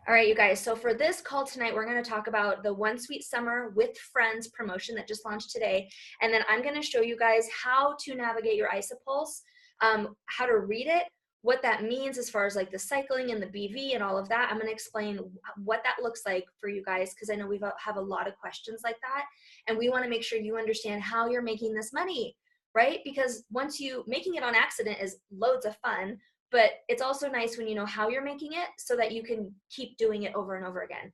All right, you guys. So for this call tonight, we're going to talk about the One Sweet Summer with Friends promotion that just launched today. And then I'm going to show you guys how to navigate your IsaPulse, how to read it, what that means as far as like the cycling and the BV and all of that. I'm going to explain what that looks like for you guys, because I know we have a lot of questions like that. And we want to make sure you understand how you're making this money, right? Because making it on accident is loads of fun. But it's also nice when you know how you're making it so that you can keep doing it over and over again.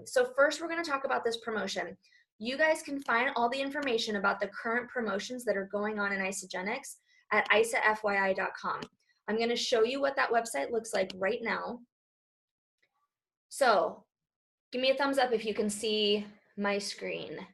So first, we're going to talk about this promotion. You guys can find all the information about the current promotions that are going on in Isagenix at isafyi.com. I'm going to show you what that website looks like right now. So give me a thumbs up if you can see my screen.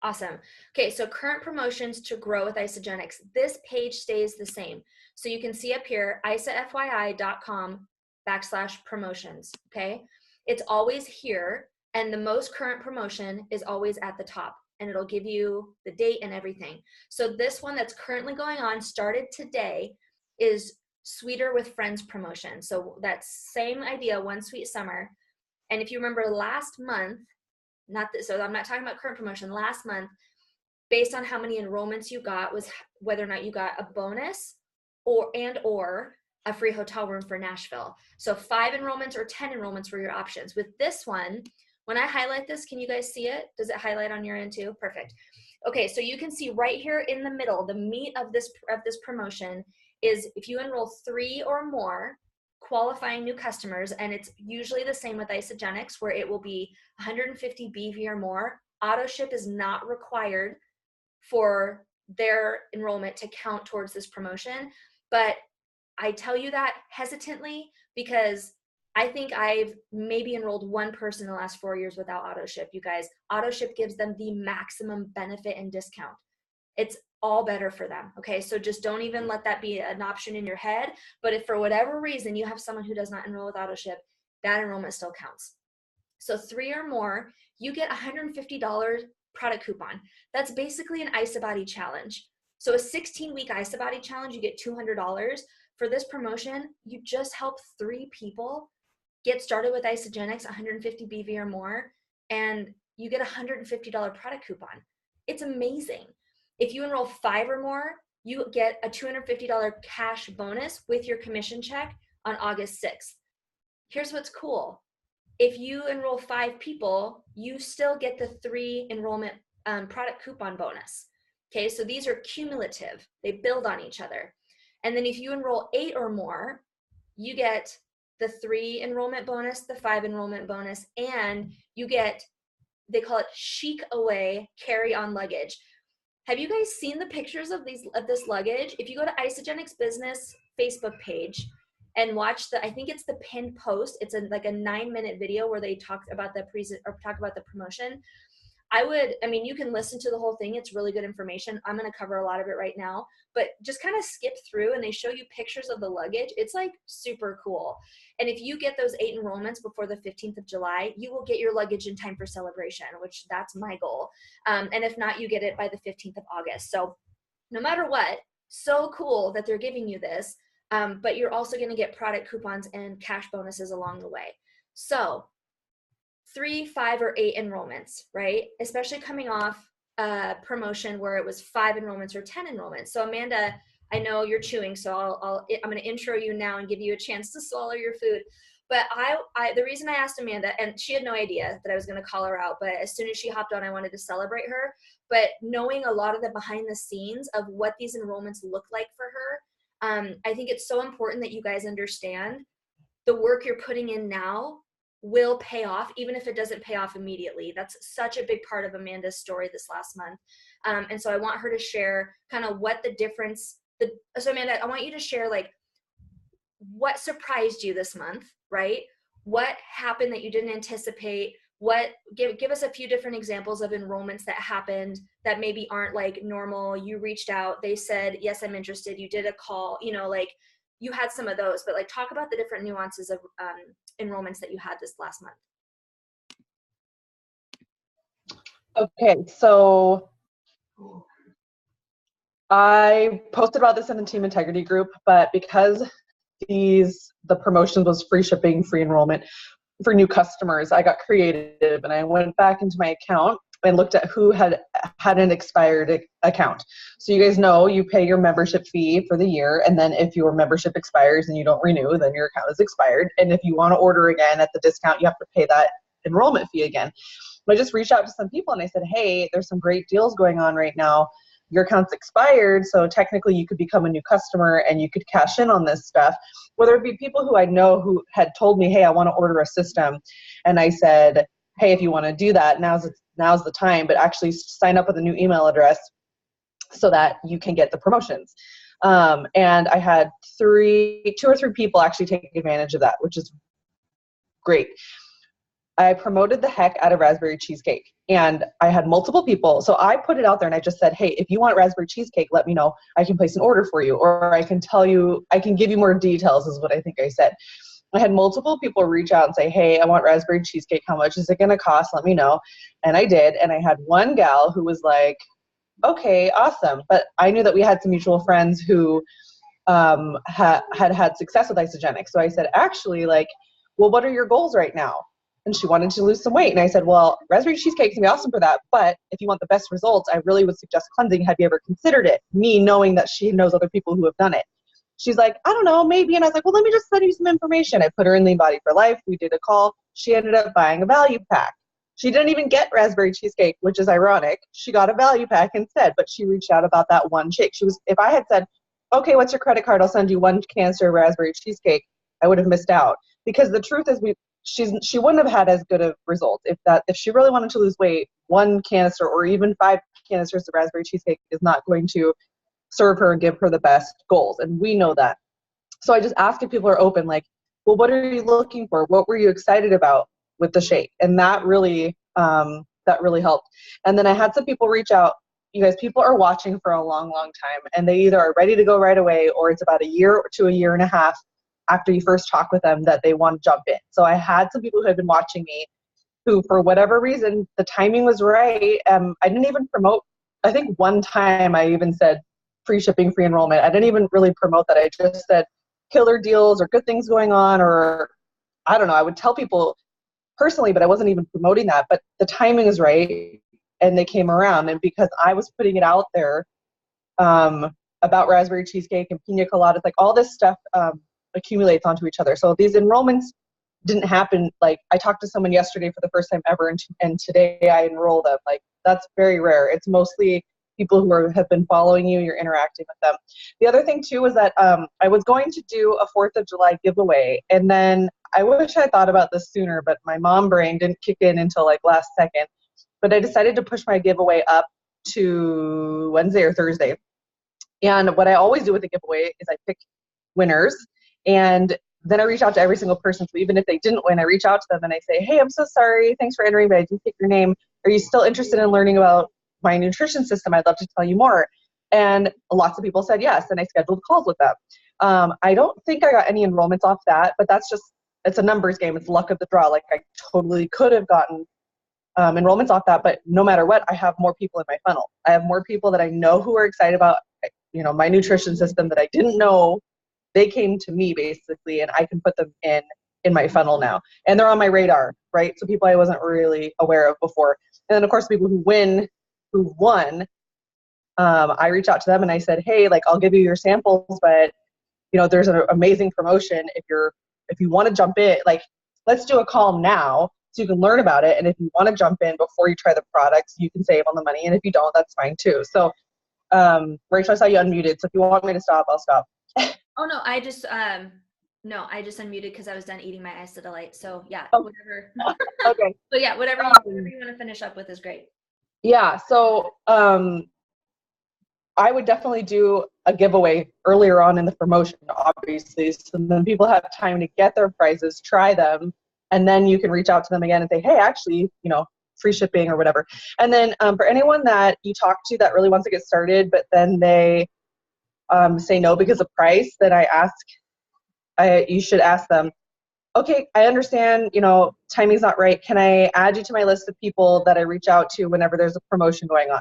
Awesome. Okay, so current promotions to grow with Isagenix. This page stays the same. So you can see up here, isafyi.com/promotions, okay? It's always here, and the most current promotion is always at the top, and it'll give you the date and everything. So this one that's currently going on, started today, is Sweeter with Friends promotion. So that same idea, One Sweet Summer. And if you remember last month, so I'm not talking about current promotion, last month, based on how many enrollments you got was whether or not you got a bonus or a free hotel room for Nashville. So 5 enrollments or 10 enrollments were your options. With this one, when I highlight this, can you guys see it? Does it highlight on your end too? Perfect. Okay, so you can see right here in the middle, the meat of this promotion is if you enroll 3 or more qualifying new customers, and it's usually the same with Isagenix, where it will be 150 BV or more. Auto ship is not required for their enrollment to count towards this promotion, but I tell you that hesitantly because I think I've maybe enrolled one person in the last 4 years without auto ship. You guys, auto ship gives them the maximum benefit and discount. It's all better for them, okay? So just don't even let that be an option in your head. But if for whatever reason you have someone who does not enroll with auto ship, that enrollment still counts. So 3 or more, you get $150 product coupon. That's basically an IsaBody challenge. So a 16-week IsaBody challenge, you get $200. For this promotion, you just help 3 people get started with Isagenix, 150 BV or more, and you get a $150 product coupon. It's amazing. If you enroll 5 or more, you get a $250 cash bonus with your commission check on August 6th. Here's what's cool. If you enroll 5 people, you still get the 3 enrollment product coupon bonus. Okay, so these are cumulative. They build on each other. And then if you enroll 8 or more, you get the 3 enrollment bonus, the 5 enrollment bonus, and you get, they call it chic away carry-on luggage. Have you guys seen the pictures of this luggage? If you go to Isagenix Business Facebook page and watch I think it's the pinned post. It's like a 9-minute video where they talk about the promotion. You can listen to the whole thing. It's really good information. I'm going to cover a lot of it right now, but just kind of skip through and they show you pictures of the luggage. It's like super cool. And if you get those 8 enrollments before the 15th of July, you will get your luggage in time for celebration, which that's my goal. And if not, you get it by the 15th of August. So no matter what, so cool that they're giving you this, but you're also going to get product coupons and cash bonuses along the way. So 3, 5, or 8 enrollments, right? Especially coming off a promotion where it was 5 enrollments or 10 enrollments. So Amanda, I know you're chewing, so I'm going to intro you now and give you a chance to swallow your food. But the reason I asked Amanda, and she had no idea that I was going to call her out, but as soon as she hopped on, I wanted to celebrate her. But knowing a lot of the behind the scenes of what these enrollments look like for her, I think it's so important that you guys understand the work you're putting in now will pay off, even if it doesn't pay off immediately. That's such a big part of Amanda's story this last month. And so I want her to share kind of what the difference, so Amanda, I want you to share like what surprised you this month, right? What happened that you didn't anticipate? Give us a few different examples of enrollments that happened that maybe aren't like normal. You reached out, they said, yes, I'm interested. You did a call, like you had some of those, but like talk about the different nuances of enrollments that you had this last month. Okay, so I posted about this in the team integrity group, but because the promotion was free shipping, free enrollment, for new customers, I got creative and I went back into my account and looked at who had an expired account. So you guys know you pay your membership fee for the year, and then if your membership expires and you don't renew, then your account is expired. And if you want to order again at the discount, you have to pay that enrollment fee again. I just reached out to some people and I said, hey, there's some great deals going on right now. Your account's expired, so technically you could become a new customer and you could cash in on this stuff. Whether it be people who I know who had told me, hey, I want to order a system. And I said, hey, if you want to do that, now's the time, but actually sign up with a new email address so that you can get the promotions. And I had two or three people actually take advantage of that, which is great. I promoted the heck out of raspberry cheesecake, and I had multiple people. So I put it out there and I just said, hey, if you want raspberry cheesecake, let me know. I can place an order for you, or I can give you more details is what I think I said. I had multiple people reach out and say, hey, I want raspberry cheesecake. How much is it going to cost? Let me know. And I did. And I had one gal who was like, okay, awesome. But I knew that we had some mutual friends who had success with Isagenix. So I said, actually, like, well, what are your goals right now? And she wanted to lose some weight. And I said, well, raspberry cheesecake can be awesome for that. But if you want the best results, I really would suggest cleansing. Have you ever considered it? Me knowing that she knows other people who have done it. She's like, I don't know, maybe. And I was like, well, let me just send you some information. I put her in Lean Body for Life. We did a call. She ended up buying a value pack. She didn't even get raspberry cheesecake, which is ironic. She got a value pack instead, but she reached out about that one shake. If I had said, okay, what's your credit card? I'll send you one canister of raspberry cheesecake, I would have missed out. Because the truth is she wouldn't have had as good of results. If she really wanted to lose weight, one canister or even 5 canisters of raspberry cheesecake is not going to serve her and give her the best goals. And we know that. So I just ask if people are open, like, well, what are you looking for? What were you excited about with the shake? And that really helped. And then I had some people reach out. You guys, people are watching for a long, long time, and they either are ready to go right away, or it's about a year to a year and a half after you first talk with them that they want to jump in. So I had some people who had been watching me who, for whatever reason, the timing was right. I didn't even promote. I think one time I even said free shipping, free enrollment. I didn't even really promote that. I just said killer deals or good things going on, or I don't know. I would tell people personally, but I wasn't even promoting that. But the timing is right, and they came around. And because I was putting it out there about raspberry cheesecake and pina coladas, like all this stuff accumulates onto each other. So these enrollments didn't happen. Like, I talked to someone yesterday for the first time ever, and today I enroll them. Like, that's very rare. It's mostly people who have been following you, you're interacting with them. The other thing too was that I was going to do a 4th of July giveaway, and then I wish I thought about this sooner, but my mom brain didn't kick in until like last second. But I decided to push my giveaway up to Wednesday or Thursday. And what I always do with the giveaway is I pick winners, and then I reach out to every single person. So even if they didn't win, I reach out to them and I say, hey, I'm so sorry. Thanks for entering, but I didn't pick your name. Are you still interested in learning about my nutrition system? I'd love to tell you more. And lots of people said yes, and I scheduled calls with them. I don't think I got any enrollments off that, but it's a numbers game. It's luck of the draw. Like, I totally could have gotten enrollments off that, but no matter what, I have more people in my funnel. I have more people that I know who are excited about, my nutrition system that I didn't know. They came to me basically, and I can put them in my funnel now, and they're on my radar, right? So people I wasn't really aware of before. And then of course people who won, I reach out to them and I said, hey, like, I'll give you your samples, but there's an amazing promotion. If you want to jump in, like, let's do a call now so you can learn about it. And if you want to jump in before you try the products, you can save on the money. And if you don't, that's fine too. So Rachel, I saw you unmuted. So if you want me to stop, I'll stop. Oh, no, I just unmuted because I was done eating my Isodilite. So yeah, oh. Whatever. Okay. But yeah, whatever you want to finish up with is great. Yeah. So I would definitely do a giveaway earlier on in the promotion, obviously. So then people have time to get their prizes, try them, and then you can reach out to them again and say, hey, actually, free shipping or whatever. And then for anyone that you talk to that really wants to get started, but then they say no because of price, then you should ask them, okay, I understand, timing's not right. Can I add you to my list of people that I reach out to whenever there's a promotion going on?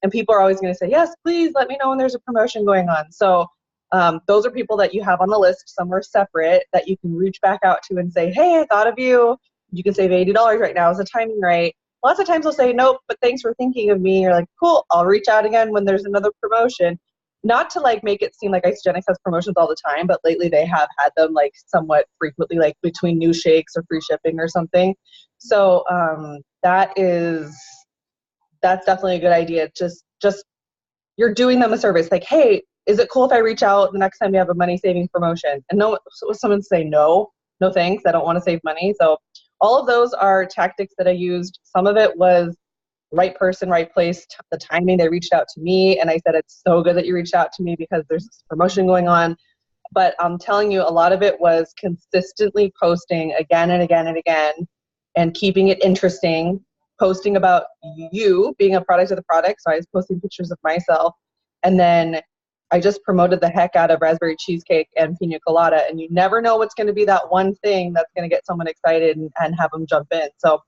And people are always going to say, yes, please let me know when there's a promotion going on. So those are people that you have on the list somewhere separate that you can reach back out to and say, hey, I thought of you. you can save $80 right now. Is the timing right? Lots of times they'll say, nope, but thanks for thinking of me. You're like, cool, I'll reach out again when there's another promotion. Not to like make it seem like Isagenix has promotions all the time, but lately they have had them like somewhat frequently, like between new shakes or free shipping or something. So that's definitely a good idea. Just you're doing them a service. Like, hey, is it cool if I reach out the next time you have a money saving promotion? And no, someone say no thanks, I don't want to save money. So all of those are tactics that I used. Some of it was right person, right place, the timing. They reached out to me and I said, it's so good that you reached out to me because there's this promotion going on. But I'm telling you, a lot of it was consistently posting again and again and again and keeping it interesting, posting about you being a product of the product. So I was posting pictures of myself. And then I just promoted the heck out of raspberry cheesecake and pina colada. And you never know what's going to be that one thing that's going to get someone excited and have them jump in. So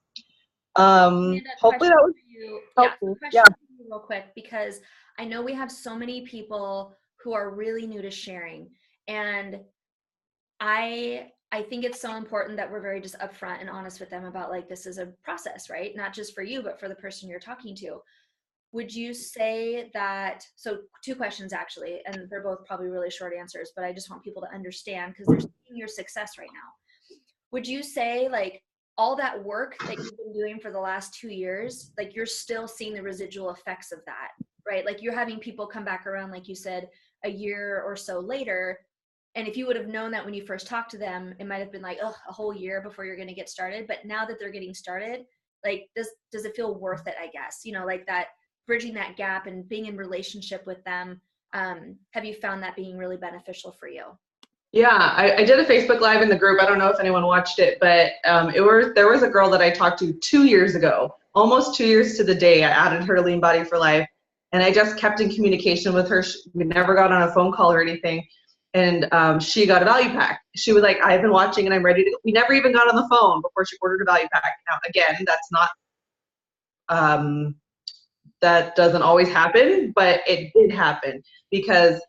hopefully that was helpful. Question for you real quick, because I know we have so many people who are really new to sharing. And I think it's so important that we're very just upfront and honest with them about like, this is a process, right? Not just for you, but for the person you're talking to. Would you say that, so 2 questions actually, and they're both probably really short answers, but I just want people to understand because they're seeing your success right now. Would you say like all that work that you've been doing for the last 2 years, like you're still seeing the residual effects of that, right? Like you're having people come back around, like you said, a year or so later. And if you would have known that when you first talked to them, it might have been like, oh, a whole year before you're going to get started. But now that they're getting started, like, does it feel worth it, I guess? You know, like that bridging that gap and being in relationship with them. Have you found that being really beneficial for you? Yeah, I did a Facebook Live in the group. I don't know if anyone watched it, but there was a girl that I talked to 2 years ago, almost 2 years to the day. I added her to Lean Body for Life, and I just kept in communication with her. We never got on a phone call or anything, and she got a value pack. She was like, I've been watching and I'm ready to go. We never even got on the phone before she ordered a value pack. Now, again, that's not, that doesn't always happen, but it did happen because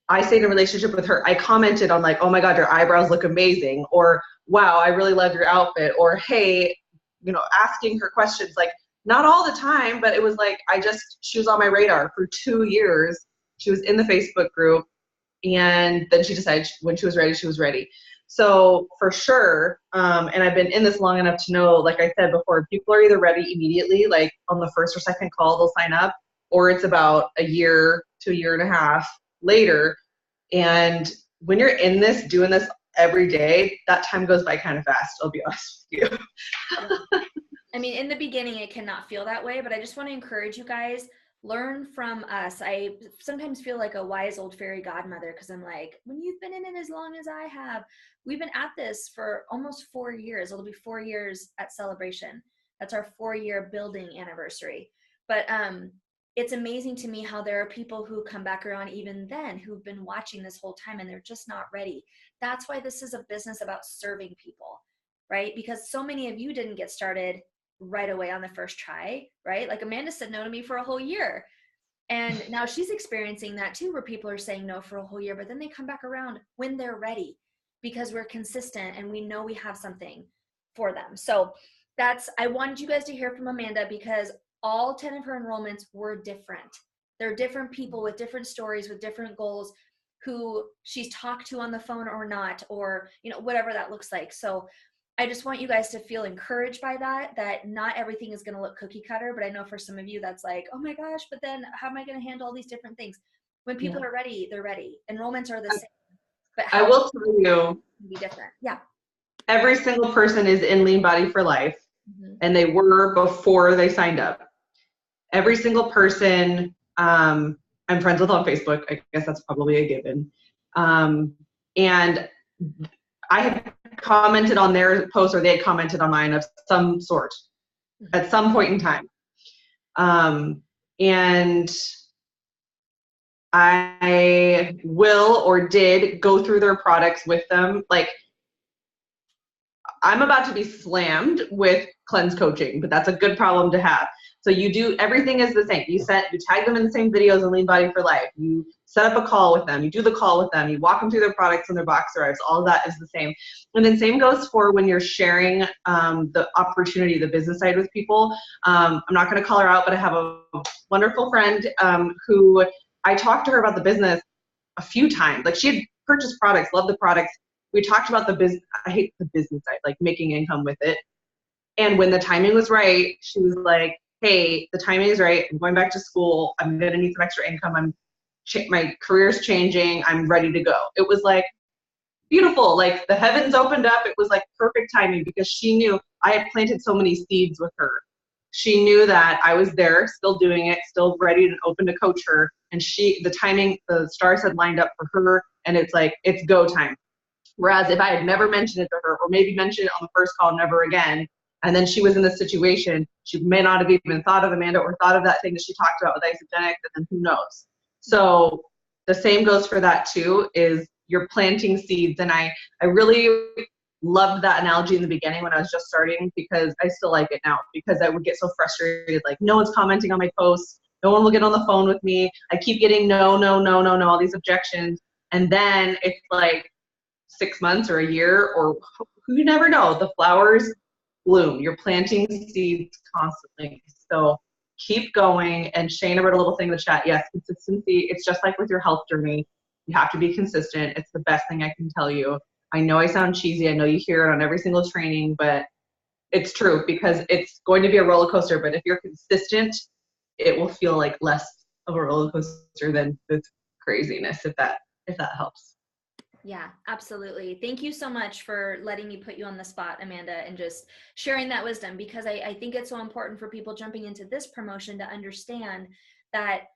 I stayed in a relationship with her. I commented on like, oh my God, your eyebrows look amazing. Or, wow, I really love your outfit. Or, hey, you know, asking her questions, like not all the time, but it was like, she was on my radar for 2 years. She was in the Facebook group. And then she decided when she was ready, she was ready. So for sure, and I've been in this long enough to know, like I said before, people are either ready immediately, like on the first or second call, they'll sign up, or it's about a year to a year and a half later. And when you're in this, doing this every day, that time goes by kind of fast, I'll be honest with you. I mean, in the beginning, it cannot feel that way, but I just want to encourage you guys, learn from us. I sometimes feel like a wise old fairy godmother because I'm like, when you've been in it as long as I have, we've been at this for almost 4 years. It'll be 4 years at Celebration. That's our 4-year building anniversary. But it's amazing to me how there are people who come back around even then who've been watching this whole time and they're just not ready. That's why this is a business about serving people, right? Because so many of you didn't get started right away on the first try, right? Like Amanda said no to me for a whole year. And now she's experiencing that too, where people are saying no for a whole year, but then they come back around when they're ready because we're consistent and we know we have something for them. So I wanted you guys to hear from Amanda because all 10 of her enrollments were different. They're different people with different stories, with different goals, who she's talked to on the phone or not, or, you know, whatever that looks like. So I just want you guys to feel encouraged by that not everything is going to look cookie cutter, but I know for some of you that's like, oh my gosh, but then how am I going to handle all these different things? When people are ready, they're ready. Enrollments are the same, but I will tell you, be different. Yeah. Every single person is in Lean Body for Life, and they were before they signed up. Every single person, I'm friends with on Facebook. I guess that's probably a given. And I had commented on their post, or they had commented on mine of some sort at some point in time. And I will or did go through their products with them. Like, I'm about to be slammed with cleanse coaching, but that's a good problem to have. So you do, everything is the same. You tag them in the same videos and Lean Body for Life. You set up a call with them. You do the call with them. You walk them through their products and their box arrives. All of that is the same. And then same goes for when you're sharing the opportunity, the business side with people. I'm not going to call her out, but I have a wonderful friend who I talked to her about the business a few times. Like, she had purchased products, loved the products. We talked about the business. I hate the business side, like making income with it. And when the timing was right, she was like, hey, the timing is right. I'm going back to school. I'm going to need some extra income. My career's changing. I'm ready to go. It was like beautiful. Like, the heavens opened up. It was like perfect timing, because she knew I had planted so many seeds with her. She knew that I was there, still doing it, still ready and open to coach her. And the timing, the stars had lined up for her. And it's like, it's go time. Whereas if I had never mentioned it to her, or maybe mentioned it on the first call, never again, and then she was in this situation, she may not have even thought of Amanda or thought of that thing that she talked about with Isagenix, and then who knows. So the same goes for that too, is you're planting seeds. And I really loved that analogy in the beginning when I was just starting, because I still like it now, because I would get so frustrated, like, no one's commenting on my posts, no one will get on the phone with me, I keep getting no, all these objections. And then it's like 6 months or a year, or you never know, the flowers bloom. You're planting seeds constantly. So keep going. And Shayna wrote a little thing in the chat. Yes, consistency. It's just like with your health journey. You have to be consistent. It's the best thing I can tell you. I know I sound cheesy. I know you hear it on every single training, but it's true, because it's going to be a roller coaster. But if you're consistent, it will feel like less of a roller coaster than this craziness, if that helps. Yeah, absolutely. Thank you so much for letting me put you on the spot, Amanda, and just sharing that wisdom, because I think it's so important for people jumping into this promotion to understand that,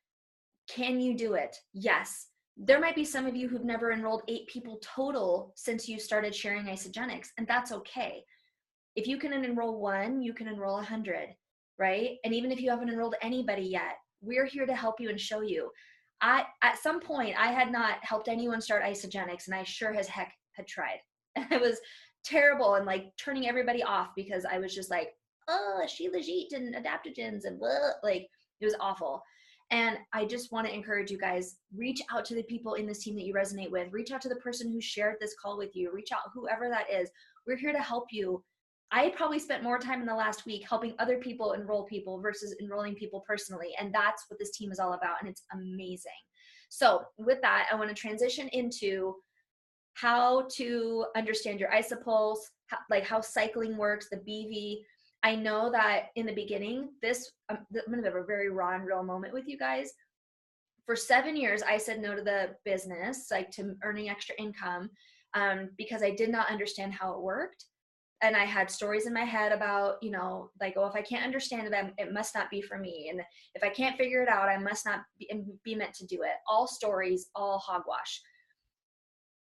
can you do it? Yes. There might be some of you who've never enrolled 8 people total since you started sharing Isagenix, and that's okay. If you can enroll 1, you can enroll 100, right? And even if you haven't enrolled anybody yet, we're here to help you and show you. At some point, I had not helped anyone start Isagenix, and I sure as heck had tried. And I was terrible and like turning everybody off, because I was just like, oh, Shilajit and adaptogens and blah, like, it was awful. And I just want to encourage you guys, reach out to the people in this team that you resonate with, reach out to the person who shared this call with you, reach out, whoever that is. We're here to help you. I probably spent more time in the last week helping other people enroll people versus enrolling people personally. And that's what this team is all about. And it's amazing. So with that, I want to transition into how to understand your IsaPulse, like how cycling works, the BV. I know that in the beginning, I'm going to have a very raw and real moment with you guys. For 7 years, I said no to the business, like to earning extra income, because I did not understand how it worked. And I had stories in my head about, like, oh, if I can't understand it, it must not be for me. And if I can't figure it out, I must not be meant to do it. All stories, all hogwash.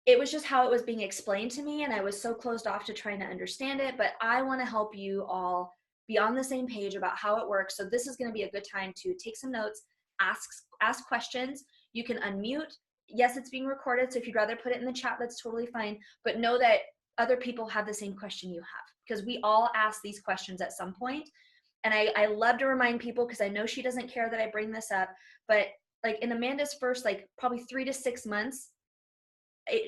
It was just how it was being explained to me, and I was so closed off to trying to understand it. But I want to help you all be on the same page about how it works. So this is going to be a good time to take some notes, ask questions. You can unmute. Yes, it's being recorded, so if you'd rather put it in the chat, that's totally fine. But know that other people have the same question you have, because we all ask these questions at some point. And I love to remind people, because I know she doesn't care that I bring this up, but like in Amanda's first, like probably 3 to 6 months,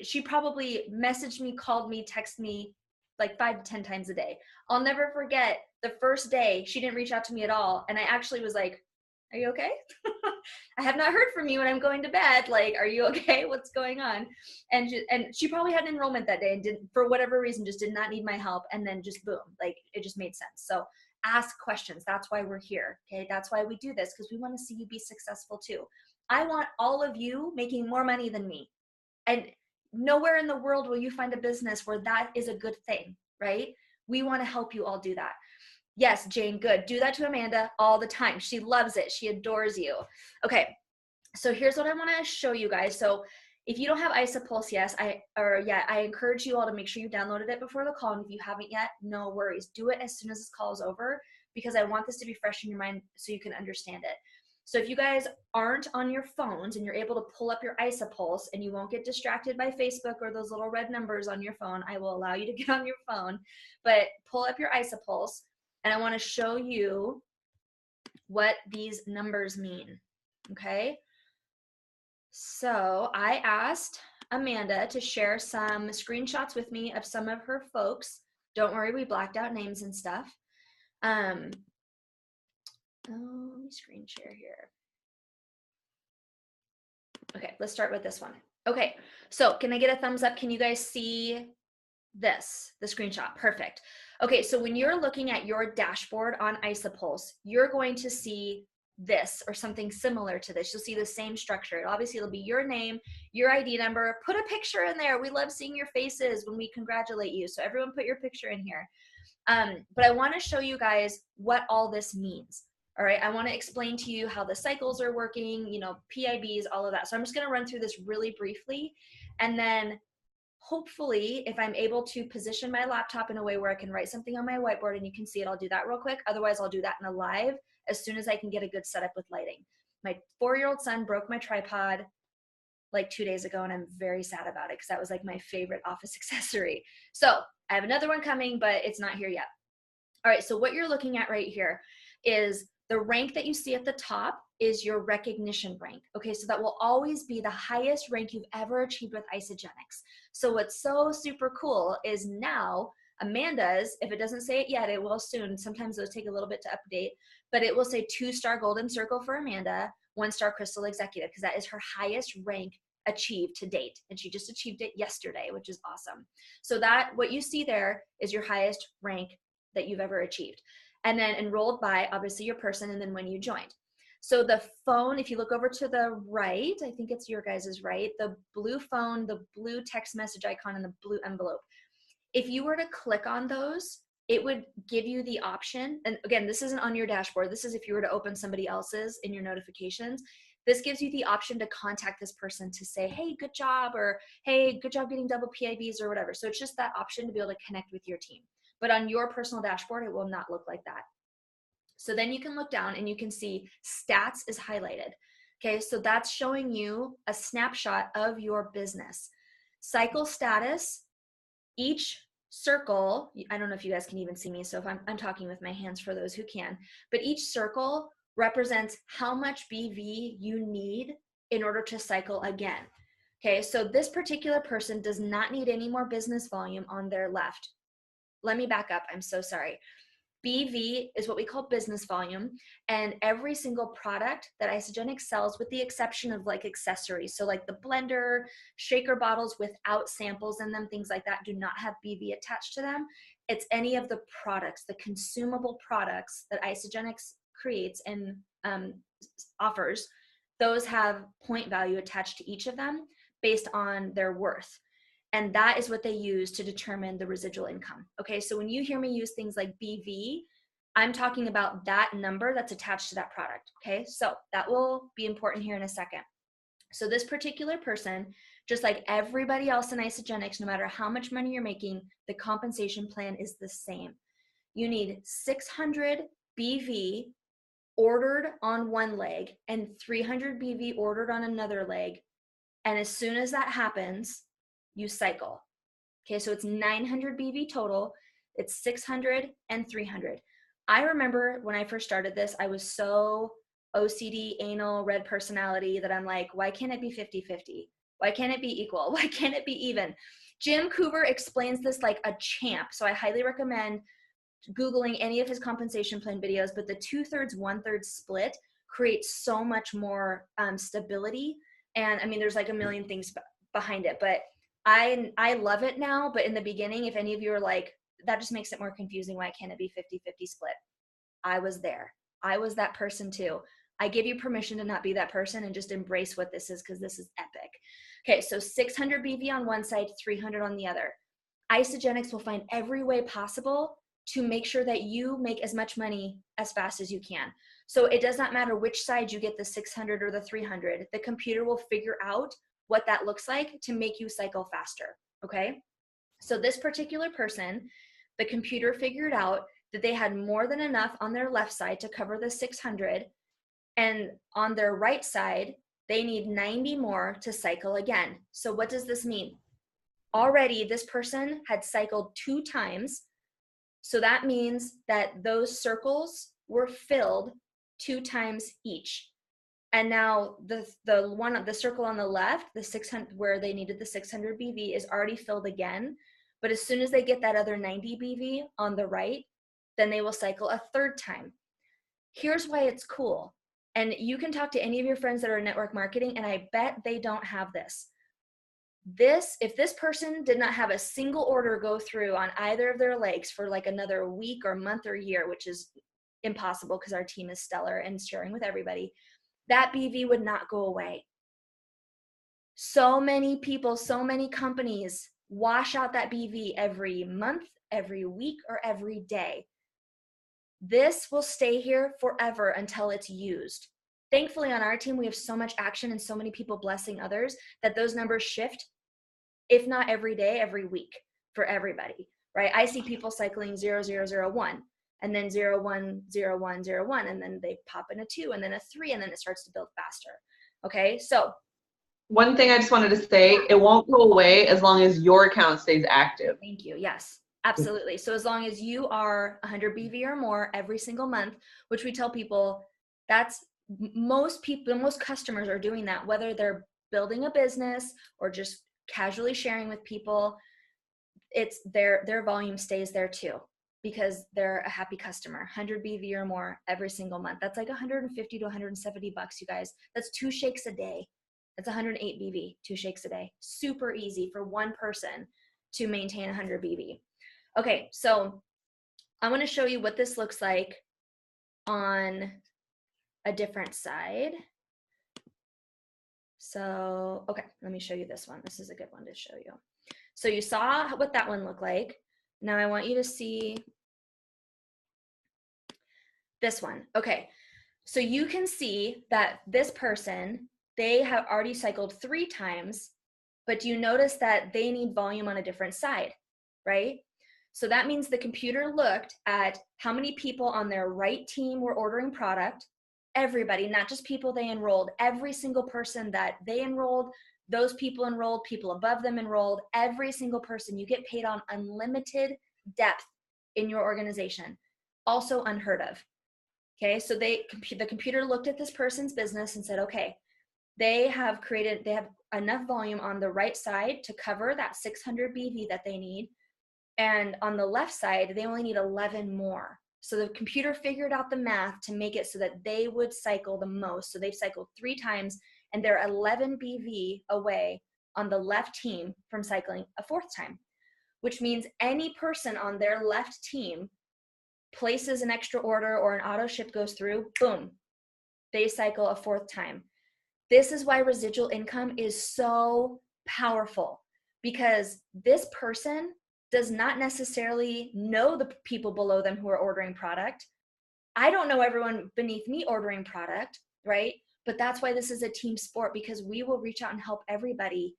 she probably messaged me, called me, texted me like 5 to 10 times a day. I'll never forget the first day she didn't reach out to me at all. And I actually was like, are you okay? I have not heard from you when I'm going to bed. Like, are you okay? What's going on? And she probably had an enrollment that day and didn't, for whatever reason, just did not need my help. And then just boom, like it just made sense. So ask questions. That's why we're here. Okay. That's why we do this, because we want to see you be successful too. I want all of you making more money than me. And nowhere in the world will you find a business where that is a good thing, right? We want to help you all do that. Yes, Jane, good. Do that to Amanda all the time. She loves it. She adores you. Okay, so here's what I want to show you guys. So if you don't have IsaPulse, I encourage you all to make sure you downloaded it before the call. And if you haven't yet, no worries. Do it as soon as this call is over, because I want this to be fresh in your mind so you can understand it. So if you guys aren't on your phones and you're able to pull up your IsaPulse and you won't get distracted by Facebook or those little red numbers on your phone, I will allow you to get on your phone, but pull up your IsaPulse. And I want to show you what these numbers mean, okay? So I asked Amanda to share some screenshots with me of some of her folks. Don't worry, we blacked out names and stuff. Let me screen share here. Okay, let's start with this one. Okay, so can I get a thumbs up? Can you guys see this, the screenshot? Perfect. Okay, so when you're looking at your dashboard on IsaPulse, you're going to see this or something similar to this. You'll see the same structure. Obviously, it'll be your name, your ID number. Put a picture in there. We love seeing your faces when we congratulate you. So everyone put your picture in here. But I want to show you guys what all this means. All right, I want to explain to you how the cycles are working, you know, PIBs, all of that. So I'm just going to run through this really briefly, and then hopefully if I'm able to position my laptop in a way where I can write something on my whiteboard and you can see it, I'll do that real quick. Otherwise, I'll do that in a live as soon as I can get a good setup with lighting. My 4-year-old son broke my tripod like 2 days ago, and I'm very sad about it because that was like my favorite office accessory. So I have another one coming, but it's not here yet. All right, so what you're looking at right here is the rank that you see at the top is your recognition rank. Okay, so that will always be the highest rank you've ever achieved with Isagenix. So what's so super cool is now Amanda's, if it doesn't say it yet, it will soon. Sometimes those take a little bit to update, but it will say 2-star golden circle for Amanda, 1-star crystal executive, because that is her highest rank achieved to date. And she just achieved it yesterday, which is awesome. So that what you see there is your highest rank that you've ever achieved. And then enrolled by obviously your person and then when you joined. So the phone, if you look over to the right, I think it's your guys's right, the blue phone, the blue text message icon, and the blue envelope. If you were to click on those, it would give you the option. And again, this isn't on your dashboard. This is if you were to open somebody else's in your notifications. This gives you the option to contact this person to say, hey, good job, or hey, good job getting double PIBs or whatever. So it's just that option to be able to connect with your team. But on your personal dashboard, it will not look like that. So then you can look down and you can see stats is highlighted. Okay, so that's showing you a snapshot of your business. Cycle status, each circle, I don't know if you guys can even see me, so if I'm talking with my hands for those who can, but each circle represents how much BV you need in order to cycle again. Okay, so this particular person does not need any more business volume on their left. Let me back up, I'm so sorry. BV is what we call business volume, and every single product that Isagenix sells, with the exception of like accessories, so like the blender, shaker bottles without samples in them, things like that, do not have BV attached to them. It's any of the products, the consumable products that Isagenix creates and offers. Those have point value attached to each of them based on their worth. And that is what they use to determine the residual income. Okay, so when you hear me use things like BV, I'm talking about that number that's attached to that product. Okay, so that will be important here in a second. So this particular person, just like everybody else in Isagenix, no matter how much money you're making, the compensation plan is the same. You need 600 BV ordered on one leg and 300 BV ordered on another leg. And as soon as that happens, you cycle. Okay, so it's 900 BV total. It's 600 and 300. I remember when I first started this, I was so OCD, anal, red personality that I'm like, why can't it be 50-50? Why can't it be equal? Why can't it be even? Jim Coover explains this like a champ. So I highly recommend Googling any of his compensation plan videos, but the 2/3, 1/3 split creates so much more stability. And I mean, there's like a million things behind it, but I love it now. But in the beginning, if any of you are like, that just makes it more confusing, why can't it be 50-50 split? I was there. I was that person too. I give you permission to not be that person and just embrace what this is, because this is epic. Okay, so 600 BV on one side, 300 on the other. Isagenix will find every way possible to make sure that you make as much money as fast as you can. So it does not matter which side you get, the 600 or the 300. The computer will figure out what that looks like to make you cycle faster, okay? So this particular person, the computer figured out that they had more than enough on their left side to cover the 600, and on their right side, they need 90 more to cycle again. So what does this mean? Already this person had cycled 2 times. So that means that those circles were filled 2 times each. And now the circle on the left, the 600, where they needed the 600 BV, is already filled again. But as soon as they get that other 90 BV on the right, then they will cycle a third time. Here's why it's cool. And you can talk to any of your friends that are in network marketing, and I bet they don't have this. If this person did not have a single order go through on either of their legs for like another week or month or year, which is impossible because our team is stellar and sharing with everybody, that BV would not go away. So many people, so many companies wash out that BV every month, every week, or every day. This will stay here forever until it's used. Thankfully, on our team, we have so much action and so many people blessing others that those numbers shift, if not every day, every week for everybody, right? I see people cycling 0001 and then 010101, and then they pop in a 2 and then a 3, and then it starts to build faster. Okay, so one thing I just wanted to say, it won't go away as long as your account stays active. Thank you. Yes, absolutely. So as long as you are 100 BV or more every single month, which we tell people, that's most customers are doing that, whether they're building a business or just casually sharing with people, it's their volume stays there too, because they're a happy customer. 100 BV or more every single month. That's like 150 to 170 bucks, you guys. That's 2 shakes a day. That's 108 BV, 2 shakes a day. Super easy for one person to maintain 100 BV. Okay, so I want to show you what this looks like on a different side. So, okay, let me show you this one. This is a good one to show you. So you saw what that one looked like. Now I want you to see this one. Okay, so you can see that this person, they have already cycled 3 times, but do you notice that they need volume on a different side, right? So that means the computer looked at how many people on their right team were ordering product, everybody, not just people they enrolled, every single person that they enrolled, those people enrolled, people above them enrolled, every single person. You get paid on unlimited depth in your organization. Also unheard of. Okay, so the computer looked at this person's business and said, okay, they have enough volume on the right side to cover that 600 BV that they need. And on the left side, they only need 11 more. So the computer figured out the math to make it so that they would cycle the most. So they've cycled 3 times, and they're 11 BV away on the left team from cycling a 4th time, which means any person on their left team places an extra order or an auto ship goes through, boom, they cycle a 4th time. This is why residual income is so powerful, because this person does not necessarily know the people below them who are ordering product. I don't know everyone beneath me ordering product, right? But that's why this is a team sport, because we will reach out and help everybody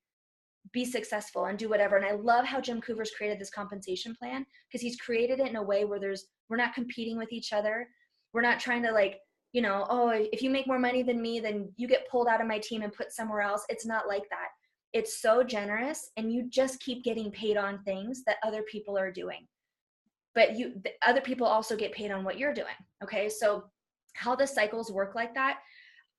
be successful and do whatever. And I love how Jim Coover's created this compensation plan, because he's created it in a way where we're not competing with each other. We're not trying to like, oh, if you make more money than me, then you get pulled out of my team and put somewhere else. It's not like that. It's so generous, and you just keep getting paid on things that other people are doing. But the other people also get paid on what you're doing. Okay, so how the cycles work like that,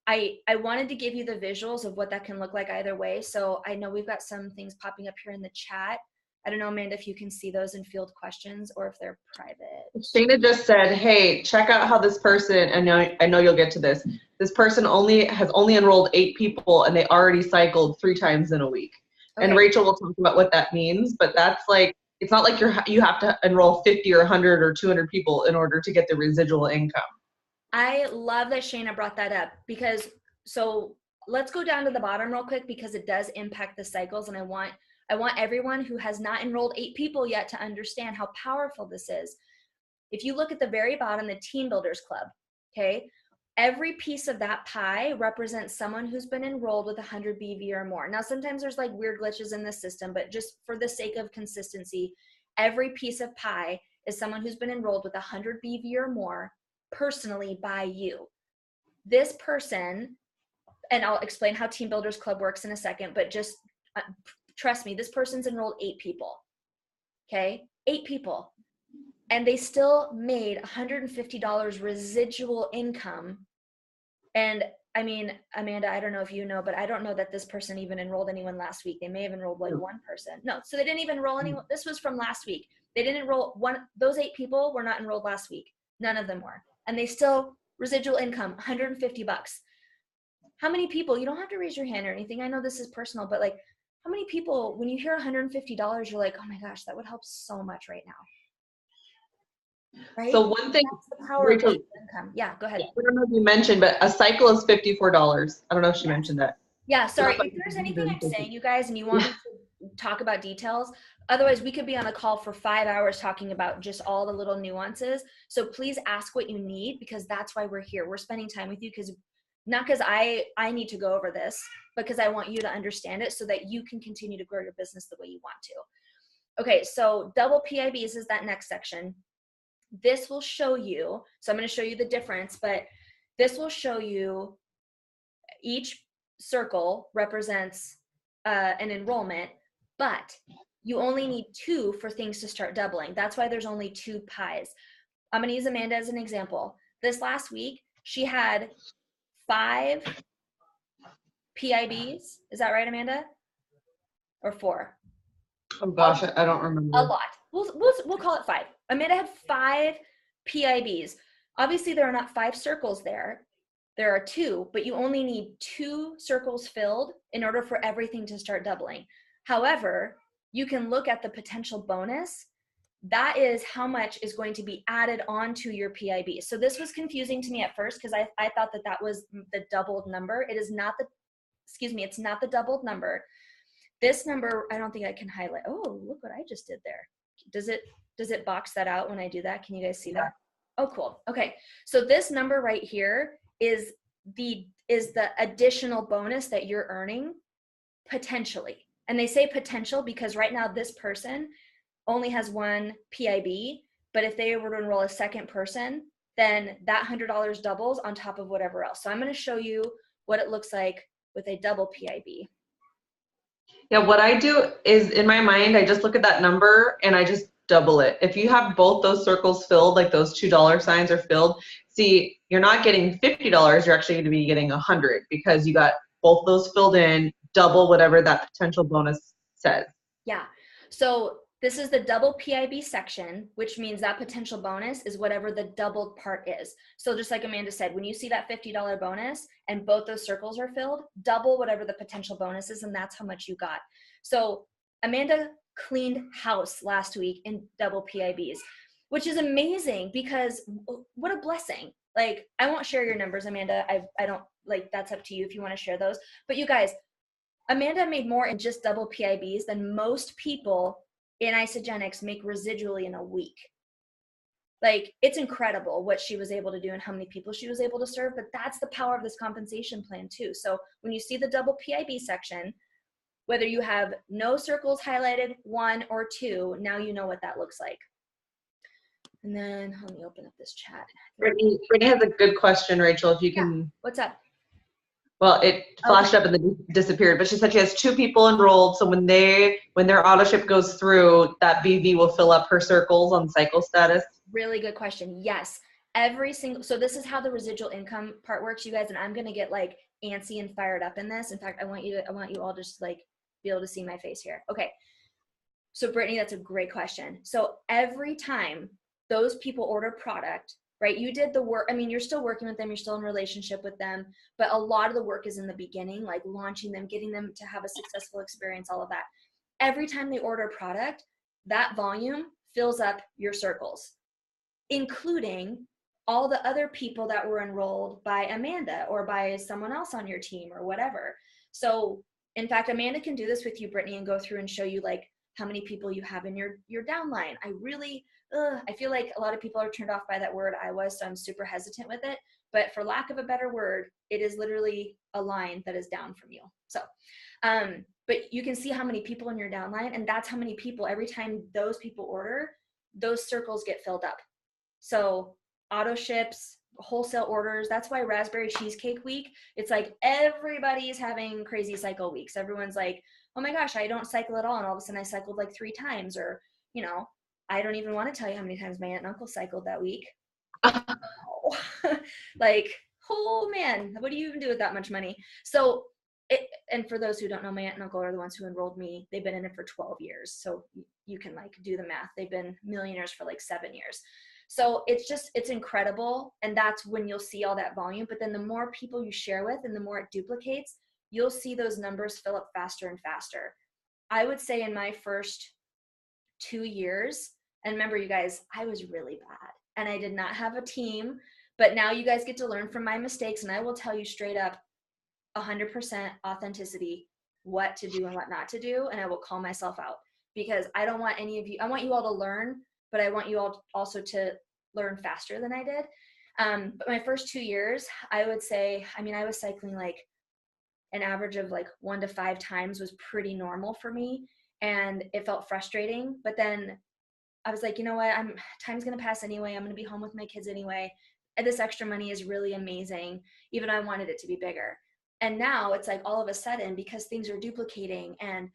I wanted to give you the visuals of what that can look like either way. So I know we've got some things popping up here in the chat. I don't know, Amanda, if you can see those and field questions or if they're private. Shayna just said, hey, check out how this person, I know you'll get to this. This person has only enrolled 8 people, and they already cycled 3 times in a week. Okay. And Rachel will talk about what that means, but that's like, it's not like you have to enroll 50 or 100 or 200 people in order to get the residual income. I love that Shayna brought that up, because so let's go down to the bottom real quick, because it does impact the cycles, and I want everyone who has not enrolled 8 people yet to understand how powerful this is. If you look at the very bottom, the Team Builders Club, okay, every piece of that pie represents someone who's been enrolled with 100 BV or more. Now, sometimes there's like weird glitches in the system, but just for the sake of consistency, every piece of pie is someone who's been enrolled with 100 BV or more personally by you. This person, and I'll explain how Team Builders Club works in a second, but just trust me, this person's enrolled 8 people, okay? 8 people. And they still made $150 residual income And I mean, Amanda, I don't know if you know, but I don't know that this person even enrolled anyone last week. They may have enrolled like one person. No, so they didn't even enroll anyone. This was from last week. They didn't enroll those 8 people were not enrolled last week. None of them were. And they still residual income, $150. How many people, you don't have to raise your hand or anything. I know this is personal, but like how many people, when you hear $150, you're like, oh my gosh, that would help so much right now. Right? So one thing, that's the power Rachel, of income. Yeah, go ahead. I don't know if you mentioned, but a cycle is $54. I don't know if she mentioned that. Yeah, sorry. If there's anything I'm saying, you guys, and you want me to talk about details, otherwise we could be on a call for 5 hours talking about just all the little nuances. So please ask what you need, because that's why we're here. We're spending time with you because not because I need to go over this, but because I want you to understand it so that you can continue to grow your business the way you want to. Okay, so double PIBs is that next section. This will show you, so I'm going to show you the difference, but this will show you each circle represents an enrollment, but you only need 2 for things to start doubling. That's why there's only 2 pies. I'm going to use Amanda as an example. This last week, she had 5 PIBs. Is that right, Amanda? Or 4? Oh gosh, I don't remember. A lot. We'll call it 5. Amanda had 5 PIBs. Obviously, there are not 5 circles there. There are 2, but you only need 2 circles filled in order for everything to start doubling. However, you can look at the potential bonus. That is how much is going to be added onto your PIB. So this was confusing to me at first because I thought that was the doubled number. It is not it's not the doubled number. This number, I don't think I can highlight. Oh, look what I just did there. Does it box that out when I do that? Can you guys see that? Oh, cool. Okay. So this number right here is the additional bonus that you're earning potentially. And they say potential because right now this person only has 1 PIB, but if they were to enroll a second person, then that $100 doubles on top of whatever else. So I'm going to show you what it looks like with a double PIB. Yeah, what I do is in my mind, I just look at that number and I just double it. If you have both those circles filled, like those $2 signs are filled, see, you're not getting $50, you're actually going to be getting 100 because you got both those filled in, double whatever that potential bonus says. Yeah. So this is the double PIB section, which means that potential bonus is whatever the doubled part is. So just like Amanda said, when you see that $50 bonus and both those circles are filled, double whatever the potential bonus is, and that's how much you got. So Amanda cleaned house last week in double PIBs, which is amazing because what a blessing. Like, I won't share your numbers, Amanda. I don't, like, that's up to you if you want to share those. But you guys, Amanda made more in just double PIBs than most people in Isagenix make residually in a week. Like, it's incredible what she was able to do and how many people she was able to serve, but that's the power of this compensation plan too. So when you see the double PIB section, whether you have no circles highlighted, 1 or 2, now you know what that looks like. And then let me open up this chat. Brittany has a good question, Rachel, if you can. What's up? Well, it flashed up and then disappeared, but she said she has 2 people enrolled. So when their auto ship goes through, that BV will fill up her circles on cycle status. Really good question. Yes. So this is how the residual income part works, you guys, and I'm going to get like antsy and fired up in this. In fact, I want you all to just like be able to see my face here. Okay. So Brittany, that's a great question. So every time those people order product, right? You did the work. I mean, you're still working with them. You're still in relationship with them, but a lot of the work is in the beginning, like launching them, getting them to have a successful experience, all of that. Every time they order product, that volume fills up your circles, including all the other people that were enrolled by Amanda or by someone else on your team or whatever. So in fact, Amanda can do this with you, Brittany, and go through and show you like how many people you have in your downline. I feel like a lot of people are turned off by that word so I'm super hesitant with it. But for lack of a better word, it is literally a line that is down from you. So, but you can see how many people in your downline, and that's how many people, every time those people order, those circles get filled up. So auto ships, wholesale orders, that's why Raspberry Cheesecake Week, it's like everybody's having crazy cycle weeks. Everyone's like, oh my gosh, I don't cycle at all. And all of a sudden I cycled like 3 times, or, you know, I don't even want to tell you how many times my aunt and uncle cycled that week. Like, oh man, what do you even do with that much money? So and for those who don't know, my aunt and uncle are the ones who enrolled me. They've been in it for 12 years. So you can like do the math. They've been millionaires for like 7 years. So it's incredible. And that's when you'll see all that volume. But then the more people you share with and the more it duplicates, you'll see those numbers fill up faster and faster. I would say in my first 2 years, and remember you guys, I was really bad and I did not have a team, but now you guys get to learn from my mistakes. And I will tell you straight up, 100% authenticity, what to do and what not to do. And I will call myself out because I don't want any of you, I want you all to learn, but I want you all also to learn faster than I did. But my first 2 years, I would say, I mean, I was cycling like an average of like 1 to 5 times was pretty normal for me. And it felt frustrating. But then I was like, you know what, time's going to pass anyway. I'm going to be home with my kids anyway. And this extra money is really amazing. Even I wanted it to be bigger. And now it's like all of a sudden, because things are duplicating and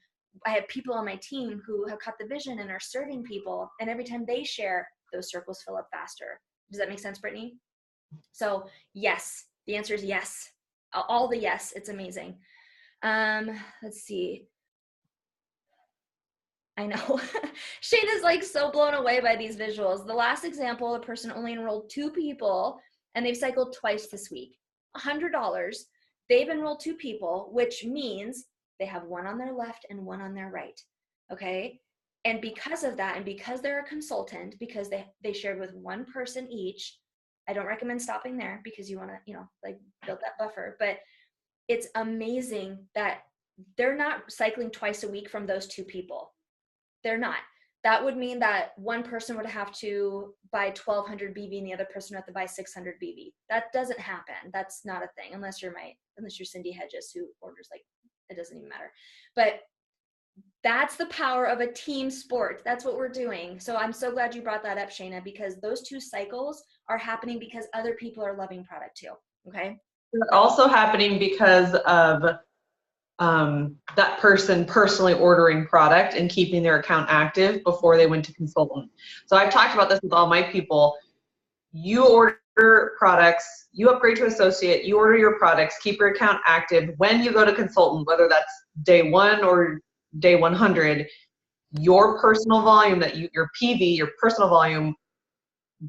I have people on my team who have caught the vision and are serving people. And every time they share, those circles fill up faster. Does that make sense, Brittany? So yes, the answer is yes. All the yes, it's amazing. Let's see. I know. Shayna's like so blown away by these visuals. The last example, a person only enrolled 2 people and they've cycled twice this week. $100. They've enrolled 2 people, which means they have one on their left and one on their right. Okay. And because of that, and because they're a consultant, because they shared with one person each, I don't recommend stopping there because you want to, like build that buffer, but it's amazing that they're not cycling twice a week from those 2 people. They're not. That would mean that one person would have to buy 1,200 BV and the other person would have to buy 600 BV. That doesn't happen. That's not a thing unless you're Cindy Hedges who orders like, it doesn't even matter. But that's the power of a team sport. That's what we're doing. So I'm so glad you brought that up, Shayna, because those 2 cycles are happening because other people are loving product too. Okay. They're also happening because of that person personally ordering product and keeping their account active before they went to consultant. So I've talked about this with all my people. You order products, you upgrade to associate, you order your products, keep your account active. When you go to consultant, whether that's day 1 or day 100, your personal volume your PV, your personal volume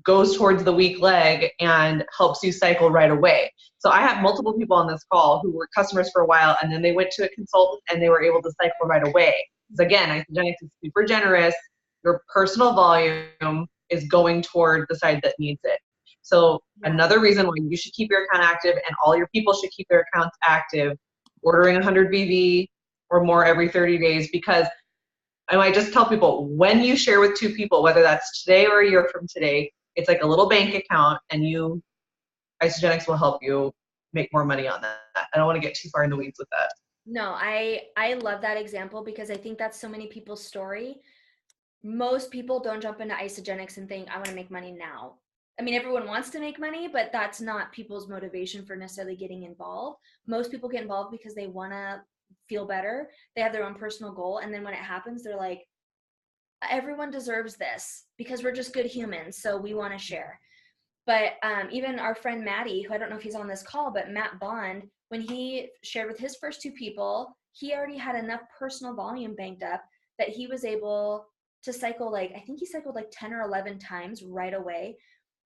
goes towards the weak leg and helps you cycle right away. So I have multiple people on this call who were customers for a while and then they went to a consultant and they were able to cycle right away. Because again, Isagenix is super generous. Your personal volume is going toward the side that needs it. So another reason why you should keep your account active and all your people should keep their accounts active, ordering 100 BV or more every 30 days, because I just tell people, when you share with 2 people, whether that's today or a year from today, it's like a little bank account and Isagenix will help you make more money on that. I don't want to get too far in the weeds with that. No, I love that example because I think that's so many people's story. Most people don't jump into Isagenix and think, I want to make money now. I mean, everyone wants to make money, but that's not people's motivation for necessarily getting involved. Most people get involved because they want to feel better. They have their own personal goal. And then when it happens, they're like, everyone deserves this because we're just good humans. So we want to share. But even our friend Maddie, who I don't know if he's on this call, but Matt Bond, when he shared with his first 2 people, he already had enough personal volume banked up that he was able to cycle I think he cycled like 10 or 11 times right away.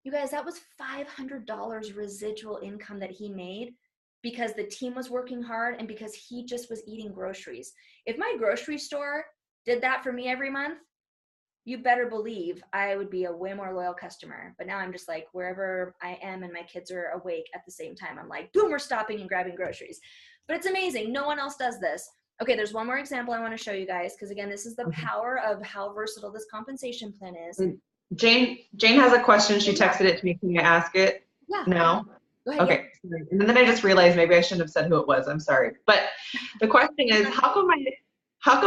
You guys, that was $500 residual income that he made because the team was working hard and because he just was eating groceries. If my grocery store did that for me every month, you better believe I would be a way more loyal customer. But now I'm just like, wherever I am and my kids are awake at the same time, I'm like, boom, we're stopping and grabbing groceries. But it's amazing. No one else does this. Okay, there's one more example I want to show you guys because, again, this is the power of how versatile this compensation plan is. Jane has a question. She texted it to me. Can you ask it now? Go ahead. Okay. Yeah. And then I just realized maybe I shouldn't have said who it was. I'm sorry. But the question is, how come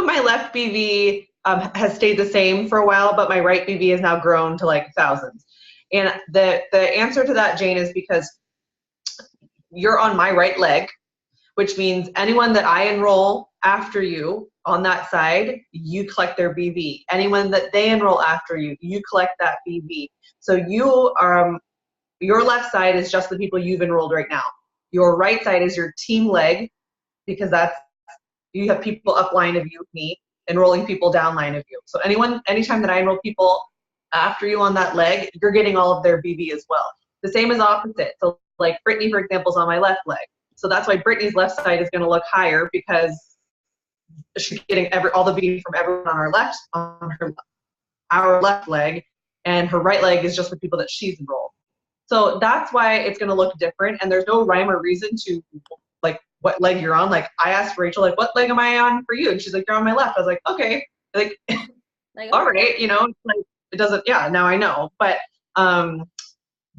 my left BV has stayed the same for a while, but my right BV has now grown to like thousands? And the answer to that, Jane, is because you're on my right leg, which means anyone that I enroll after you on that side, you collect their BV. Anyone that they enroll after you, you collect that BV. So you your left side is just the people you've enrolled right now. Your right side is your team leg, because you have people up line of you, me, enrolling people down line of you. So anytime that I enroll people after you on that leg, you're getting all of their BV as well. The same is opposite. So like Brittany, for example, is on my left leg. So that's why Brittany's left side is going to look higher, because she's getting all the BV from everyone on our left leg, and her right leg is just the people that she's enrolled. So that's why it's going to look different, and there's no rhyme or reason to like what leg you're on. Like I asked Rachel, like, what leg am I on for you? And she's like, you're on my left. I was like, okay, like, all right, like it doesn't, yeah, now I know. But